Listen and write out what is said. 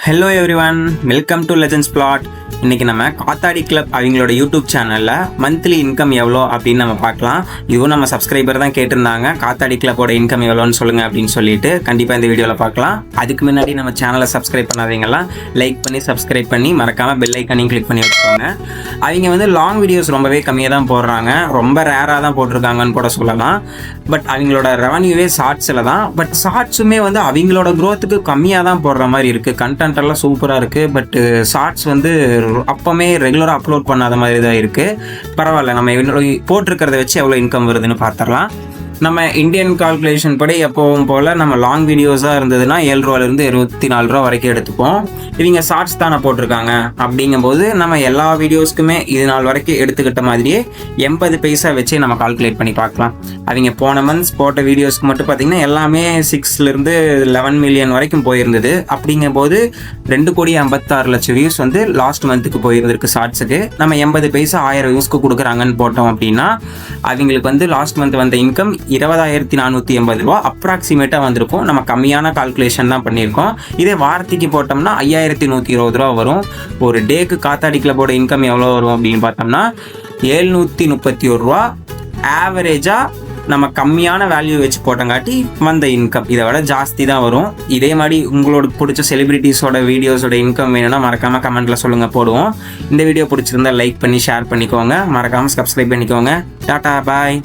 Hello everyone, welcome to legends flat. இன்றைக்கி நம்ம காத்தாடி club அவங்களோட யூடியூப் சேனலில் மந்த்லி இன்கம் எவ்வளோ அப்படின்னு நம்ம பார்க்கலாம். இதுவும் நம்ம சப்ஸ்கிரைபர் தான் கேட்டிருந்தாங்க, காத்தாடி கிளப்போட இன்கம் எவ்வளோன்னு சொல்லுங்கள் அப்படின்னு சொல்லிட்டு. கண்டிப்பாக இந்த வீடியோவில் பார்க்கலாம். அதுக்கு முன்னாடி நம்ம சேனலை சப்ஸ்கிரைப் பண்ணாதீங்கலாம் லைக் பண்ணி சப்ஸ்கிரைப் பண்ணி மறக்காமல் பெல் ஐக்கானையும் கிளிக் பண்ணி வச்சுக்கோங்க. அவங்க வந்து லாங் வீடியோஸ் ரொம்பவே கம்மியாக தான் போடுறாங்க, ரொம்ப ரேராக தான் போட்டிருக்காங்கன்னு கூட சொல்லலாம். பட் அவங்களோட ரெவன்யூவே ஷார்ட்ஸில் தான். பட் ஷார்ட்ஸுமே வந்து அவங்களோட க்ரோத்துக்கு கம்மியாக தான் போடுற மாதிரி இருக்குது. கண்டென்ட் எல்லாம் சூப்பராக இருக்குது, பட் ஷார்ட்ஸ் வந்து அப்போமே ரெகுலராக அப்லோட் பண்ணாத மாதிரி தான் இருக்குது. பரவாயில்ல, நம்ம போட்டிருக்கிறத வச்சு எவ்வளோ இன்கம் வருதுன்னு பார்த்துடலாம். நம்ம இந்தியன் கால்குலேஷன் படி எப்போவும் போல் நம்ம லாங் வீடியோஸாக இருந்ததுன்னா 7 ரூபாலேருந்து 24 ரூபா வரைக்கும் எடுத்துப்போம். இவங்க ஷார்ட்ஸ் தானே போட்டிருக்காங்க. அப்படிங்கும்போது நம்ம எல்லா வீடியோஸ்க்குமே இது நாள் வரைக்கும் எடுத்துக்கிட்ட மாதிரியே 80 பைசா வச்சு நம்ம கால்குலேட் பண்ணி பார்க்கலாம். அவங்க போன மந்த்ஸ் போட்ட வீடியோஸ்க்கு மட்டும் பார்த்திங்கன்னா எல்லாமே 6லேருந்து 11 மில்லியன் வரைக்கும் போயிருந்தது. அப்படிங்கும்போது 2,56,00,000 வியூஸ் வந்து லாஸ்ட் மந்த்துக்கு போயிருந்திருக்கு ஷார்ட்ஸுக்கு. நம்ம 80 பைசா 1000 வியூஸ்க்கு கொடுக்குறாங்கன்னு போட்டோம் அப்படின்னா அவங்களுக்கு வந்து லாஸ்ட் மந்த் வந்த இன்கம் 20,480 ரூபா அப்ராக்சிமேட்டாக வந்திருக்கும். நம்ம கம்மியான கால்குலேஷன் தான் பண்ணியிருக்கோம். இதே வாரத்துக்கு போட்டோம்னா 5,120 ரூபா வரும். ஒரு டேக்கு காத்தாடி கிளப்போட இன்கம் எவ்வளோ வரும் அப்படின்னு பார்த்தோம்னா 731 ரூபா ஆவரேஜாக நம்ம கம்மியான வேல்யூ வச்சு போட்டங்காட்டி வந்த இன்கம் இதை விட ஜாஸ்தி தான் வரும். இதே மாதிரி உங்களுக்கு பிடிச்ச செலிபிரிட்டிஸோட வீடியோஸோட இன்கம் வேணும்னா மறக்காமல் கமெண்ட்டில் சொல்லுங்கள், போடுவோம். இந்த வீடியோ பிடிச்சிருந்தா லைக் பண்ணி ஷேர் பண்ணிக்கோங்க, மறக்காமல் சப்ஸ்கிரைப் பண்ணிக்கோங்க. டாடா, பாய்.